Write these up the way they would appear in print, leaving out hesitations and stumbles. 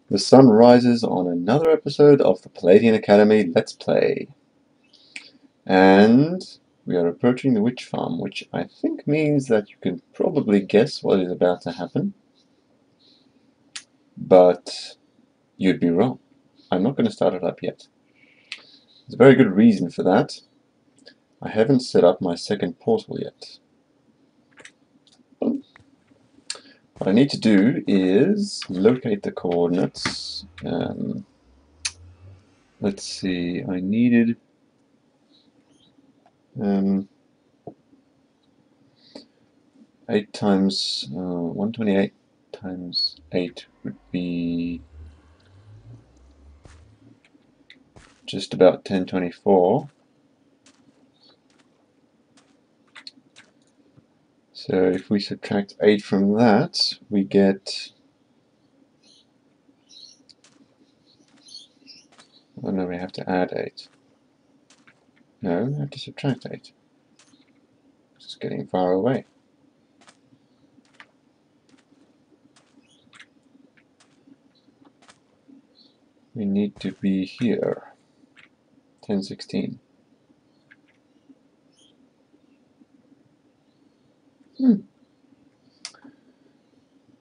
The sun rises on another episode of the Palladian Academy Let's Play. And we are approaching the witch farm, which I think means that you can probably guess what is about to happen. But you'd be wrong. I'm not going to start it up yet. There's a very good reason for that. I haven't set up my second portal yet. What I need to do is locate the coordinates. Let's see, I needed 8 times 128 times 8 would be just about 1024. So if we subtract 8 from that, we get... Oh no, we have to add 8. No, we have to subtract 8. It's getting far away. We need to be here. 1016.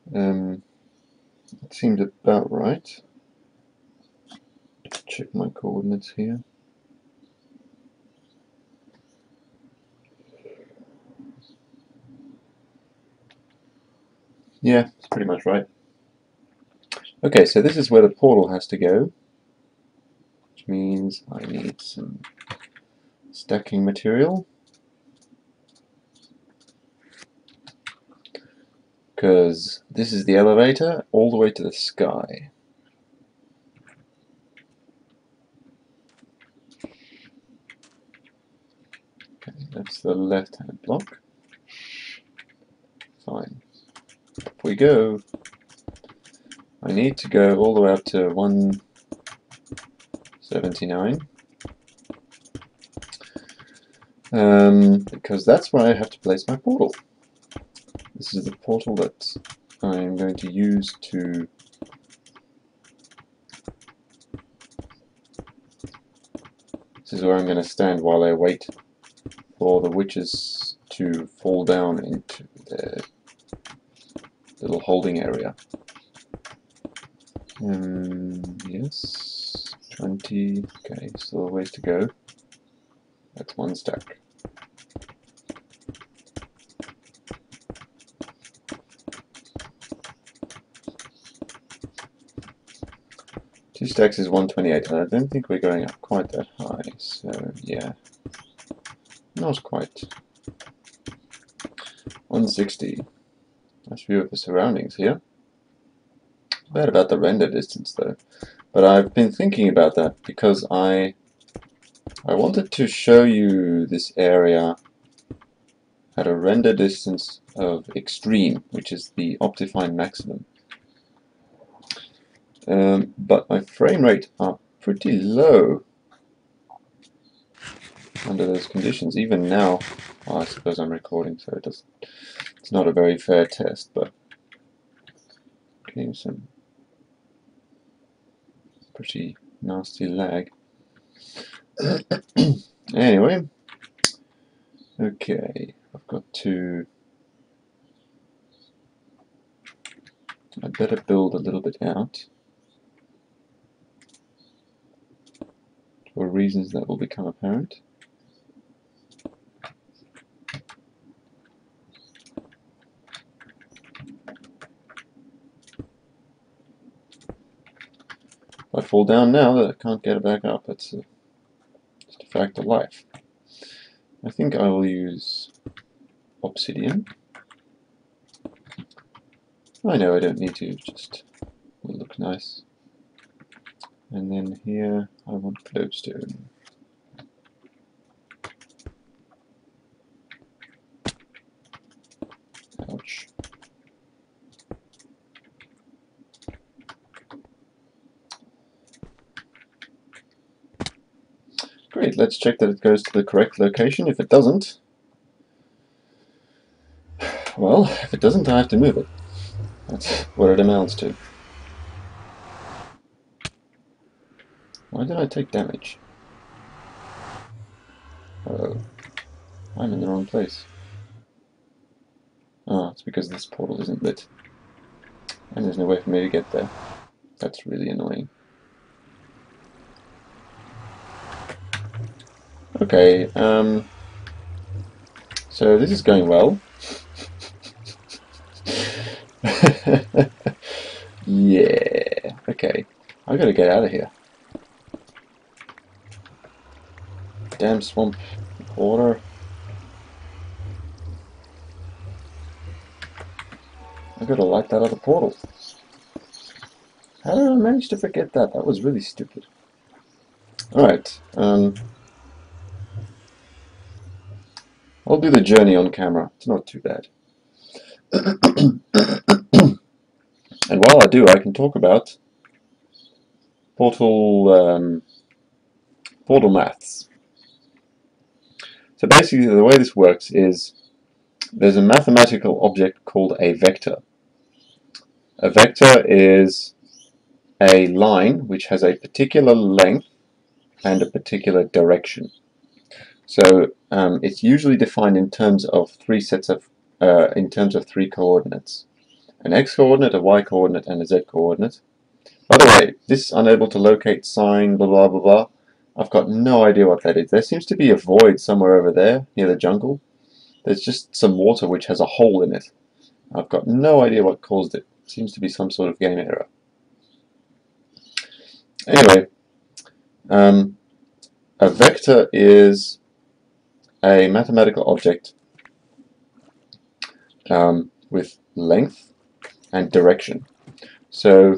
That seems about right. Check my coordinates here. Yeah, it's pretty much right. Okay, so this is where the portal has to go, which means I need some stacking material, because this is the elevator all the way to the sky. Okay, that's the left-hand block. Fine. Up we go. I need to go all the way up to 179. Because that's where I have to place my portal. This is the portal that I'm going to use to This is where I'm going to stand while I wait for the witches to fall down into their little holding area. Yes, 20, okay, still a ways to go. That's one stack. Two stacks is 128, and I don't think we're going up quite that high, so yeah, not quite. 160. Nice view of the surroundings here. Bad about the render distance though, but I've been thinking about that because I wanted to show you this area at a render distance of extreme, which is the Optifine maximum. But my frame rate are pretty low under those conditions. Even now, well, I suppose I'm recording, so it's not a very fair test, but getting some pretty nasty lag. Anyway, okay, I've got to... I'd better build a little bit out for reasons that will become apparent. If I fall down now, I can't get it back up. It's just a fact of life. I think I will use obsidian. I know I don't need to, just will look nice. And then here I want glowstone. Ouch. Great, let's check that it goes to the correct location. If it doesn't, well, if it doesn't, I have to move it. That's what it amounts to. Why did I take damage? Uh-oh. I'm in the wrong place. Oh, it's because this portal isn't lit. And there's no way for me to get there. That's really annoying. Okay, so this is going well. Yeah, okay. I gotta get out of here. Damn swamp water. I gotta light that other portal. How did I manage to forget that? That was really stupid. Alright, I'll do the journey on camera. It's not too bad. And while I do, I can talk about portal maths. So basically the way this works is there's a mathematical object called a vector. A vector is a line which has a particular length and a particular direction. So it's usually defined in terms of three coordinates: an x-coordinate, a y-coordinate, and a z-coordinate. By the way, this unable to locate sign, blah blah blah blah, I've got no idea what that is. There seems to be a void somewhere over there near the jungle. There's just some water which has a hole in it. I've got no idea what caused it. It seems to be some sort of game error. Anyway, a vector is a mathematical object with length and direction. So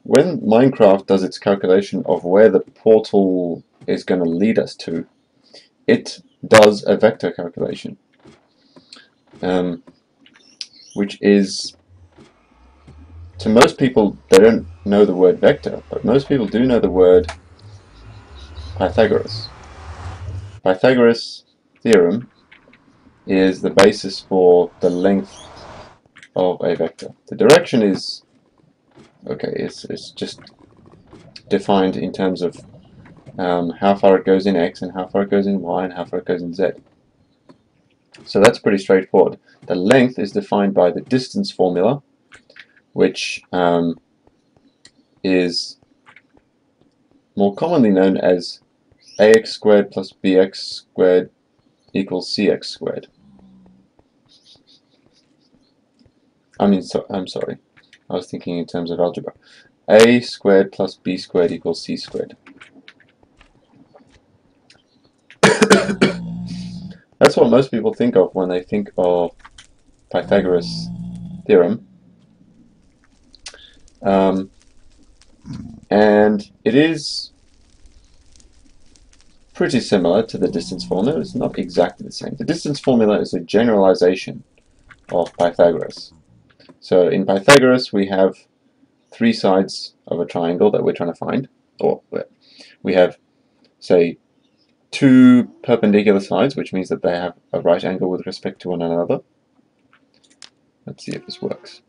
when Minecraft does its calculation of where the portal is going to lead us to, it does a vector calculation, which is, to most people, they don't know the word vector, but most people do know the word Pythagoras. Pythagoras' theorem is the basis for the length of a vector. The direction is, okay, it's just defined in terms of how far it goes in x and how far it goes in y and how far it goes in z. So that's pretty straightforward. The length is defined by the distance formula, which is more commonly known as ax squared plus bx squared equals cx squared. I'm sorry, I was thinking in terms of algebra. A squared plus b squared equals c squared. That's what most people think of when they think of Pythagoras' theorem. And it is pretty similar to the distance formula. It's not exactly the same. The distance formula is a generalization of Pythagoras. So in Pythagoras we have three sides of a triangle that we're trying to find, or we have, say, two perpendicular sides, which means that they have a right angle with respect to one another. Let's see if this works.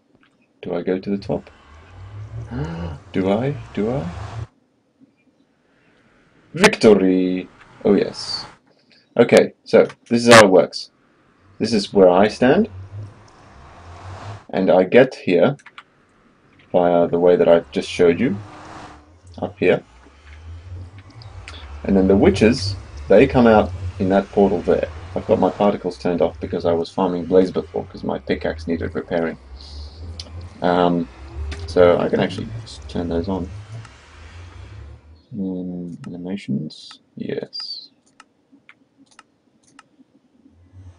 Do I go to the top? Do I? Victory! Oh yes. Okay, so this is how it works. This is where I stand, and I get here via the way that I've just showed you, up here. And then the witches, they come out in that portal there. I've got my particles turned off because I was farming blaze before, because my pickaxe needed repairing. So I can actually just turn those on. Animations, yes.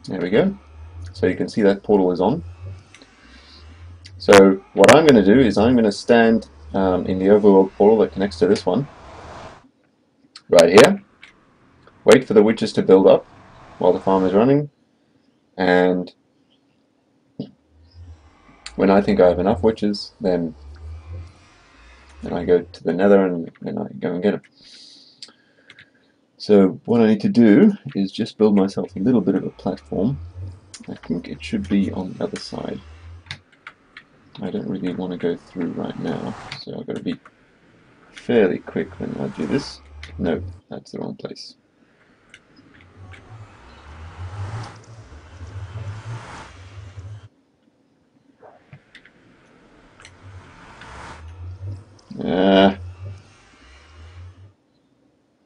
There we go. So you can see that portal is on. So what I'm going to do is I'm going to stand in the overworld portal that connects to this one, right here. Wait for the witches to build up while the farm is running, and when I think I have enough witches, then I go to the nether and then I go and get them. So what I need to do is just build myself a little bit of a platform. I think it should be on the other side. I don't really want to go through right now, so I've got to be fairly quick when I do this. No, that's the wrong place.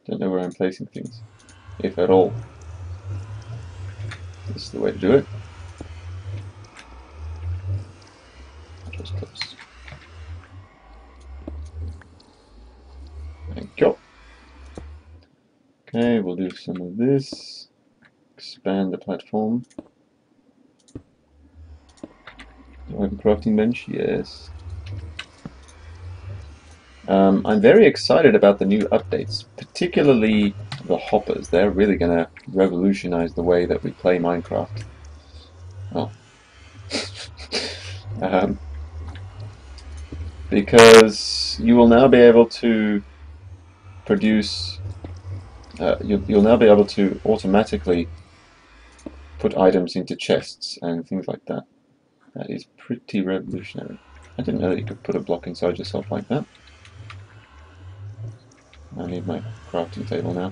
Don't know where I'm placing things, if at all. This is the way to do it. That was close. Thank you. Okay, we'll do some of this. Expand the platform. Do I have a crafting bench? Yes. I'm very excited about the new updates, particularly the hoppers. They're really going to revolutionize the way that we play Minecraft. Oh. Because you will now be able to produce, you'll now be able to automatically put items into chests and things like that. That is pretty revolutionary. I didn't know that you could put a block inside yourself like that. I need my crafting table now.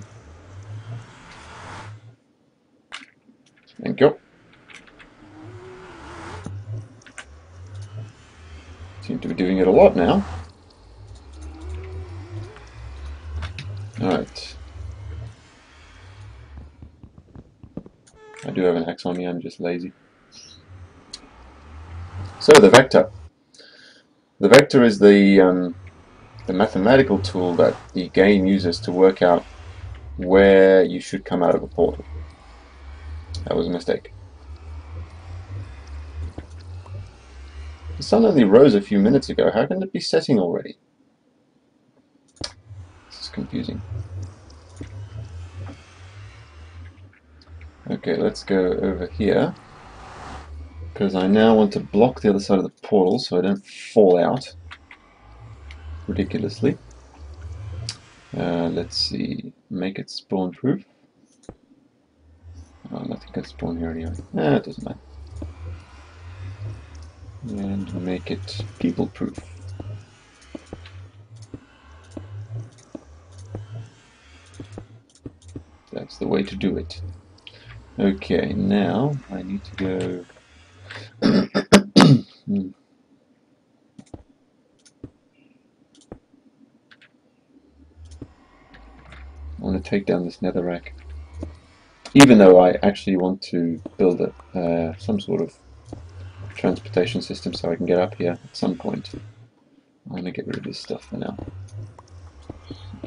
Thank you. Seem to be doing it a lot now. Alright. I do have an axe on me, I'm just lazy. So the vector. The vector is the mathematical tool that the game uses to work out where you should come out of a portal. That was a mistake. The sun only rose a few minutes ago. How can it be setting already? This is confusing. Okay, let's go over here, because I now want to block the other side of the portal so I don't fall out ridiculously. Let's see, make it spawn proof. Oh, nothing can spawn here anyway. It doesn't matter. And make it people proof. That's the way to do it. Okay, now I need to go. I want to take down this netherrack, even though I actually want to build some sort of transportation system so I can get up here at some point. I'm going to get rid of this stuff for now,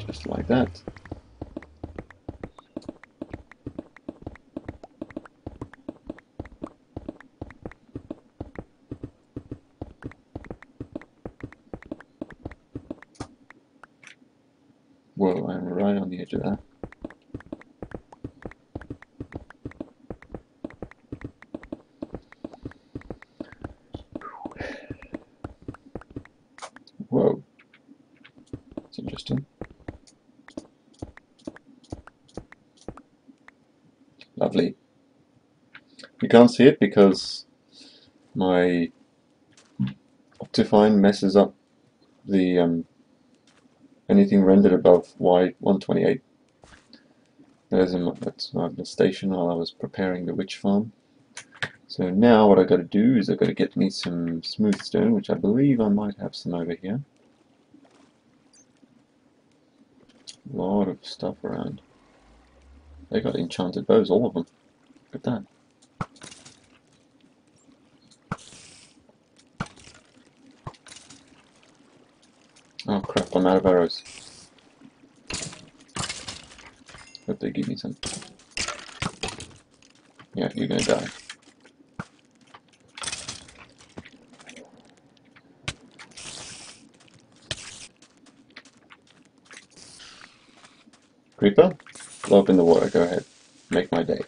just like that. Whoa, I'm right on the edge of that. Whoa, that's interesting. Lovely. You can't see it because my Optifine messes up the anything rendered above Y128. That's my station while I was preparing the witch farm. So now what I've got to do is I've got to get me some smooth stone, which I believe I might have some over here. A lot of stuff around. They got enchanted bows, all of them. Look at that. Oh crap, I'm out of arrows. Hope they give me some. Yeah, you're gonna die. Creeper, blow up in the water, go ahead. Make my day.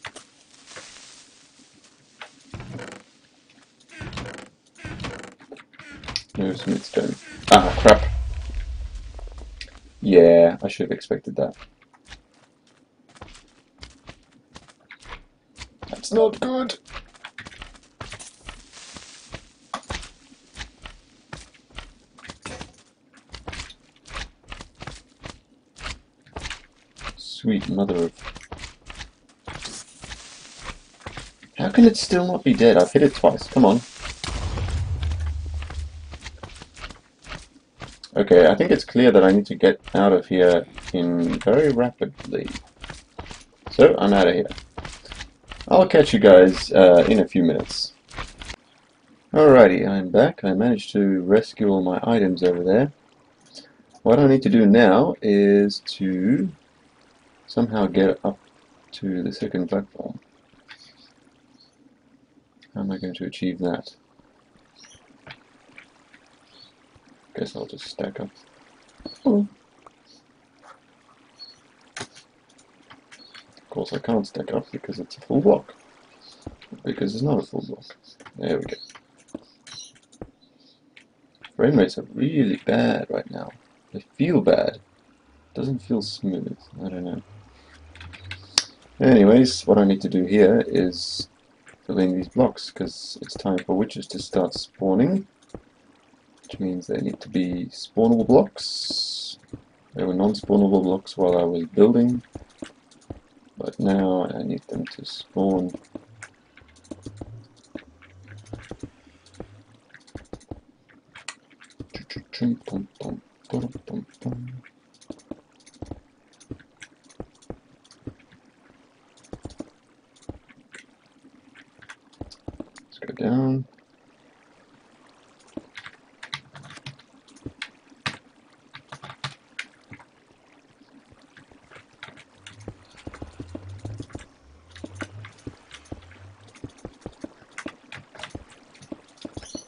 No smooth stone. Ah, crap. Yeah, I should have expected that. That's not good. Sweet mother of... How can it still not be dead? I've hit it twice. Come on. Okay, I think it's clear that I need to get out of here very rapidly. So, I'm out of here. I'll catch you guys in a few minutes. Alrighty, I'm back. I managed to rescue all my items over there. What I need to do now is to somehow get up to the second platform. How am I going to achieve that? Guess I'll just stack up. Oh. Of course I can't stack up because it's a full block. Because it's not a full block. There we go. Frame rates are really bad right now. They feel bad. Doesn't feel smooth. I don't know. Anyways, what I need to do here is fill in these blocks because it's time for witches to start spawning. Which means they need to be spawnable blocks. They were non-spawnable blocks while I was building. But now I need them to spawn. Let's go down.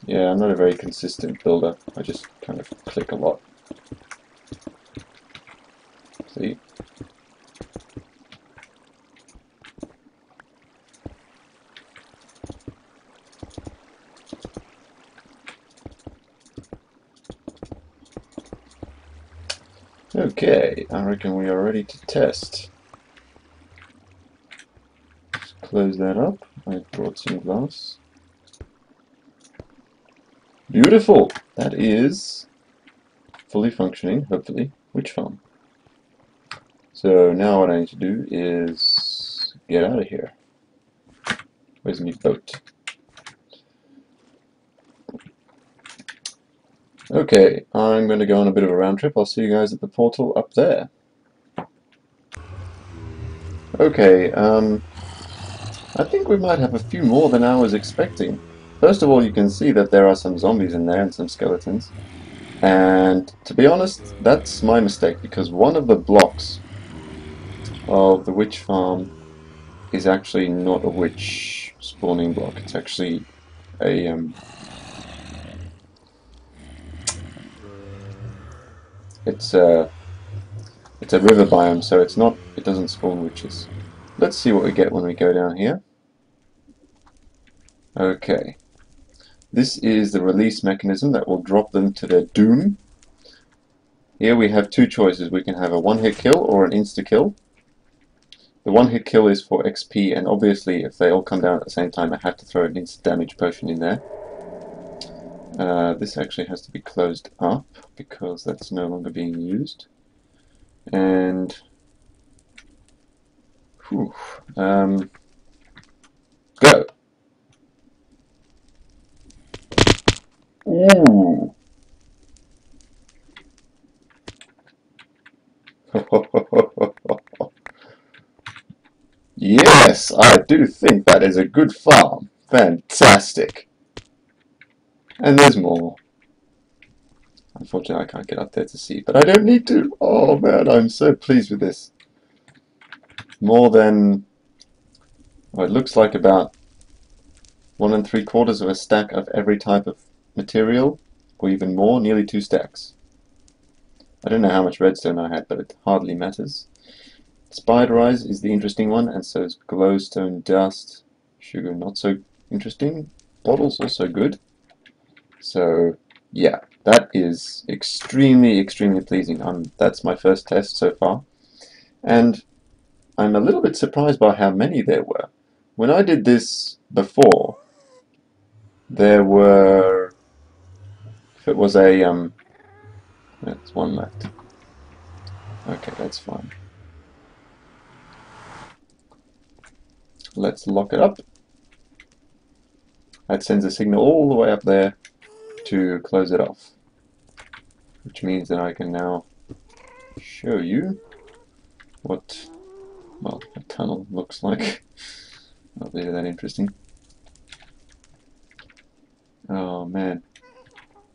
Yeah, I'm not a very consistent builder. I just kind of click a lot. See? Okay, I reckon we are ready to test. Just close that up. I brought some glass. Beautiful! That is fully functioning, hopefully, witch farm. So now what I need to do is get out of here. Where's my boat? Okay, I'm going to go on a bit of a round trip. I'll see you guys at the portal up there. Okay, I think we might have a few more than I was expecting. First of all, you can see that there are some zombies in there and some skeletons. And to be honest, that's my mistake, because one of the blocks of the witch farm is actually not a witch spawning block. It's actually a it's a river biome, so it doesn't spawn witches. Let's see what we get when we go down here. Okay. This is the release mechanism that will drop them to their doom. Here we have two choices. We can have a one-hit kill or an insta-kill. The one-hit kill is for XP, and obviously if they all come down at the same time I have to throw an instant damage potion in there. This actually has to be closed up because that's no longer being used. And whew, go! Ooh! Yes, I do think that is a good farm. Fantastic. And there's more. Unfortunately, I can't get up there to see, but I don't need to. Oh man, I'm so pleased with this. More than, well, it looks like about 1 3/4 of a stack of every type of material, or even more, nearly 2 stacks. I don't know how much redstone I had, but it hardly matters. Spider eyes is the interesting one, and so is glowstone dust. Sugar, not so interesting. Bottles, also good. So, yeah, that is extremely, extremely pleasing. That's my first test so far. And I'm a little bit surprised by how many there were. When I did this before, there were... If it was a... That's one left. Okay, that's fine. Let's lock it up. That sends a signal all the way up there to close it off, which means that I can now show you what, well, a tunnel looks like. Not really that interesting. Oh man,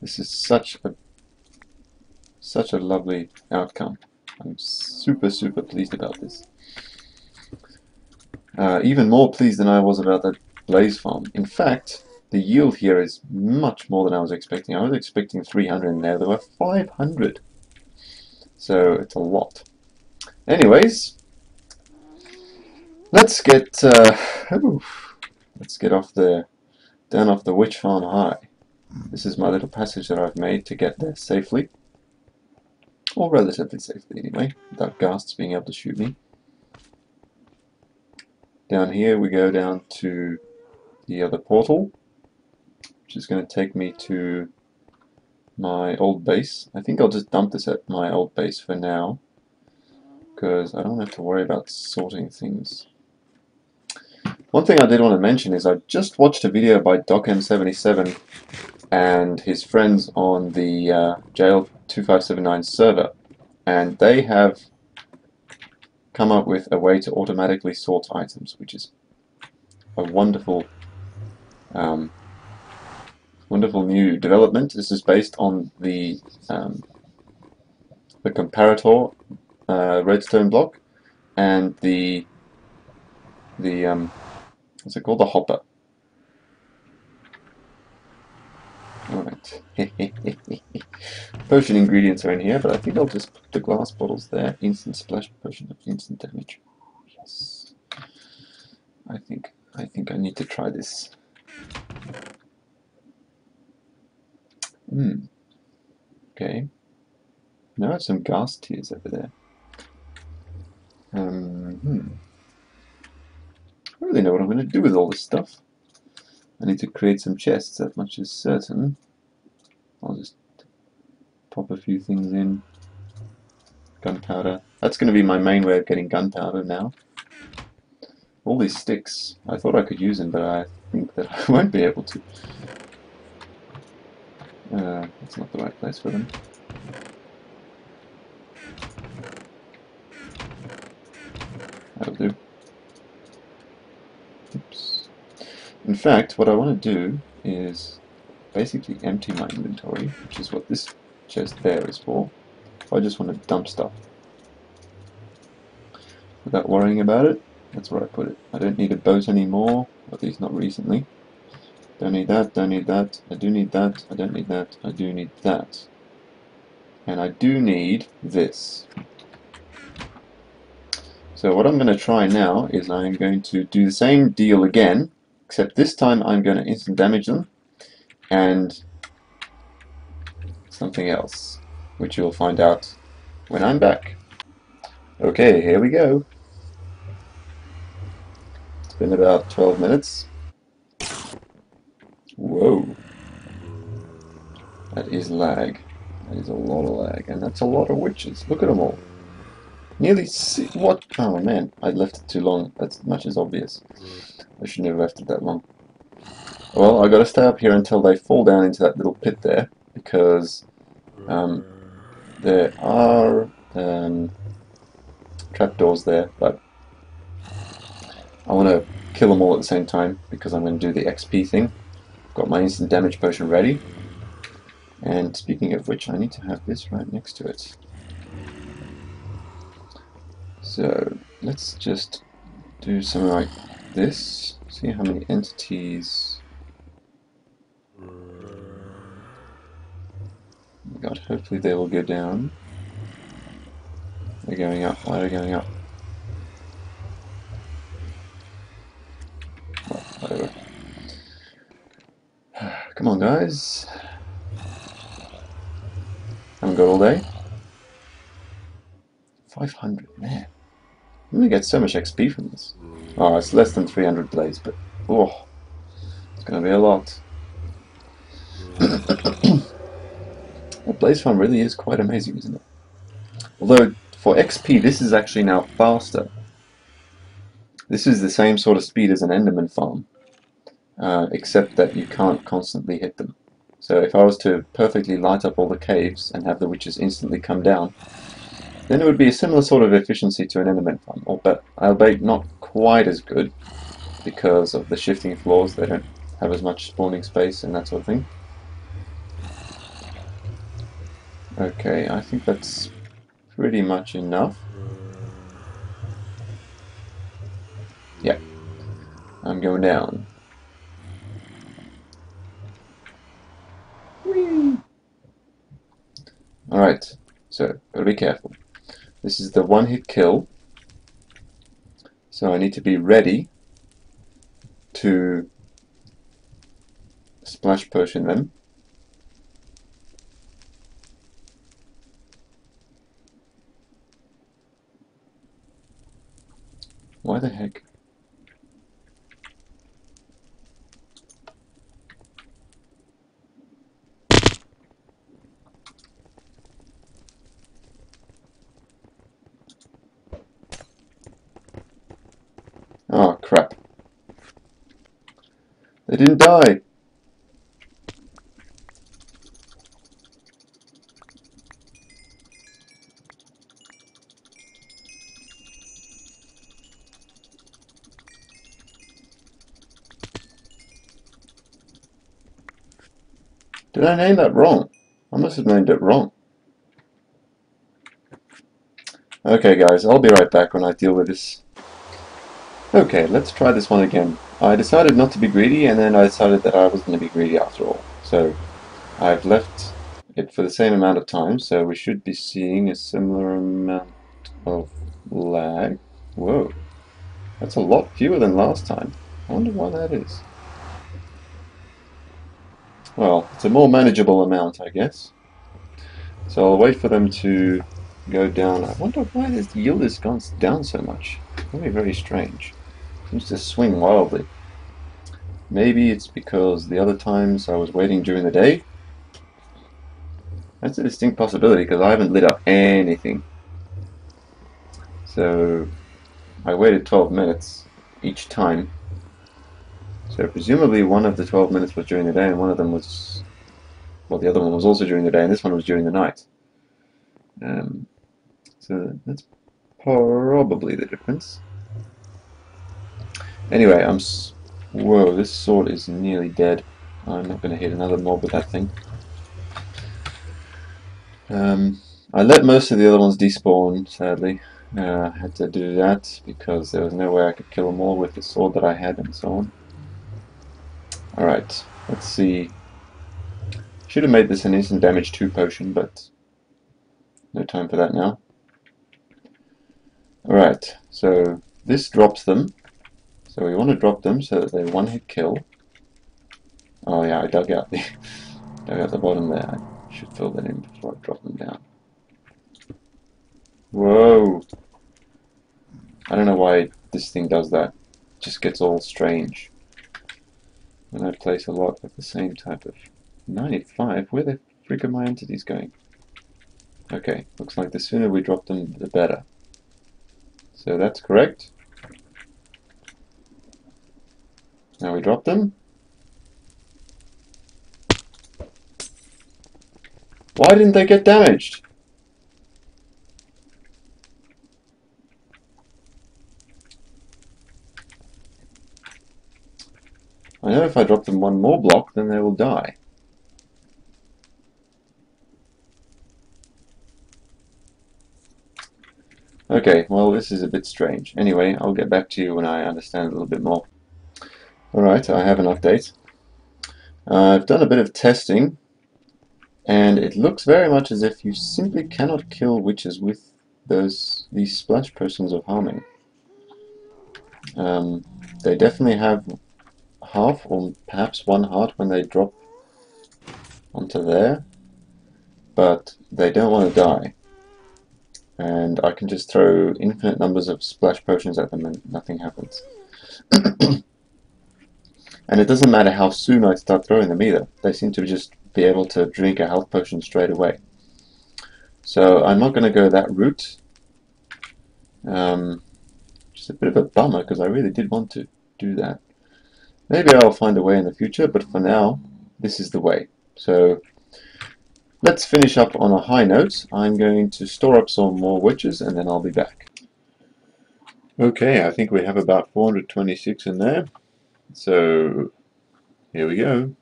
this is such a lovely outcome. I'm super pleased about this. Even more pleased than I was about that blaze farm. In fact, the yield here is much more than I was expecting. I was expecting 300 in there. There were 500. So it's a lot. Anyways, let's get off the down off the witch farm high. This is my little passage that I've made to get there safely, or relatively safely anyway, without ghasts being able to shoot me. Down here we go down to the other portal, which is going to take me to my old base. I think I'll just dump this at my old base for now, because I don't have to worry about sorting things. One thing I did want to mention is I just watched a video by DocM77 and his friends on the Jail2579 server, and they have come up with a way to automatically sort items, which is a wonderful wonderful new development. This is based on the comparator redstone block and the what's it called? The hopper. Alright. Potion ingredients are in here, but I think I'll just put the glass bottles there. Instant splash potion of instant damage. Yes. I think I need to try this. Okay. Now I have some gas tears over there. I don't really know what I'm going to do with all this stuff. I need to create some chests, that much is certain. I'll just pop a few things in. Gunpowder. That's going to be my main way of getting gunpowder now. All these sticks, I thought I could use them, but I think that I won't be able to. That's not the right place for them. That'll do. Oops. In fact, what I want to do is basically empty my inventory, which is what this chest there is for. I just want to dump stuff without worrying about it. That's where I put it. I don't need a boat anymore, at least not recently. Don't need that, don't need that, I do need that, I don't need that, I do need that. And I do need this. So what I'm going to try now is I'm going to do the same deal again, except this time I'm going to instant damage them and something else, which you'll find out when I'm back. Okay, here we go. It's been about 12 minutes. Whoa. That is lag. That is a lot of lag, and that's a lot of witches. Look at them all. Nearly what? Oh man, I left it too long. That's much as obvious. I shouldn't have left it that long. Well, I got to stay up here until they fall down into that little pit there, because there are trapdoors there, but I want to kill them all at the same time because I'm going to do the XP thing. Got my instant damage potion ready, and speaking of which, I need to have this right next to it. So let's just do something like this. See how many entities. God, hopefully they will go down. They're going up. Why are they going up? Well, whatever. Come on, guys. Haven't got all day. 500, man. I'm gonna get so much XP from this. Oh, it's less than 300 blaze, but oh, it's gonna be a lot. The blaze farm really is quite amazing, isn't it? Although for XP, this is actually now faster This is the same sort of speed as an Enderman farm, except that you can't constantly hit them. So if I was to perfectly light up all the caves and have the witches instantly come down, then it would be a similar sort of efficiency to an Enderman farm, albeit not quite as good because of the shifting floors. They don't have as much spawning space and that sort of thing. Okay, I think that's pretty much enough. Yeah, I'm going down. Alright, so gotta be careful. This is the one-hit kill, so I need to be ready to splash potion them. Why the heck? Oh crap. They didn't die! Did I name that wrong? I must have named it wrong. Okay guys, I'll be right back when I deal with this. Okay, let's try this one again. I decided not to be greedy, and then I decided that I was going to be greedy after all. So I've left it for the same amount of time, so we should be seeing a similar amount of lag. Whoa, that's a lot fewer than last time. I wonder why that is. Well, it's a more manageable amount, I guess. So I'll wait for them to go down. I wonder why this yield has gone down so much. Very, very strange. Seems to swing wildly. Maybe it's because the other times I was waiting during the day. That's a distinct possibility because I haven't lit up anything. So I waited 12 minutes each time. So presumably one of the 12 minutes was during the day and one of them was, well, the other one was also during the day and this one was during the night. So that's probably the difference. Anyway, whoa, this sword is nearly dead. I'm not going to hit another mob with that thing. I let most of the other ones despawn, sadly. I had to do that because there was no way I could kill them all with the sword that I had and so on. Alright, let's see. Should have made this an instant damage 2 potion, but no time for that now. Alright, so this drops them. So we want to drop them so that they're one-hit kill. Oh yeah, I dug out the bottom there. I should fill that in before I drop them down. Whoa! I don't know why this thing does that. It just gets all strange. When I place a lot of the same type of 95, where the frick are my entities going? Okay, looks like the sooner we drop them, the better. So that's correct. Now we drop them. Why didn't they get damaged? I know if I drop them one more block, then they will die. Okay, well this is a bit strange. Anyway, I'll get back to you when I understand a little bit more. Alright, I have an update. I've done a bit of testing, and it looks very much as if you simply cannot kill witches with these splash potions of harming. They definitely have half or perhaps one heart when they drop onto there, but they don't want to die. And I can just throw infinite numbers of splash potions at them and nothing happens. And it doesn't matter how soon I start throwing them either. They seem to just be able to drink a health potion straight away. So I'm not going to go that route. which is a bit of a bummer because I really did want to do that. Maybe I'll find a way in the future, but for now, this is the way. So let's finish up on a high note. I'm going to store up some more witches and then I'll be back. Okay, I think we have about 426 in there. So here we go.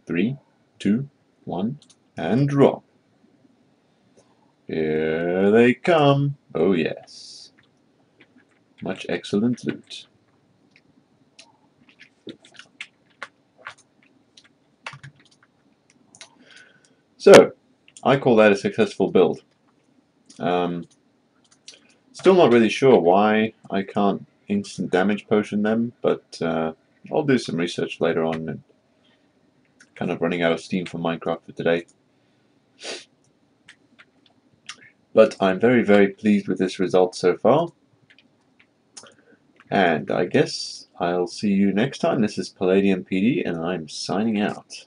3, 2, 1, and drop. Here they come. Oh yes. Much excellent loot. So, I call that a successful build. Still not really sure why I can't instant damage potion them, but I'll do some research later on. And kind of running out of steam for Minecraft for today. But I'm very, very pleased with this result so far. And I guess I'll see you next time. This is Palladian PD, and I'm signing out.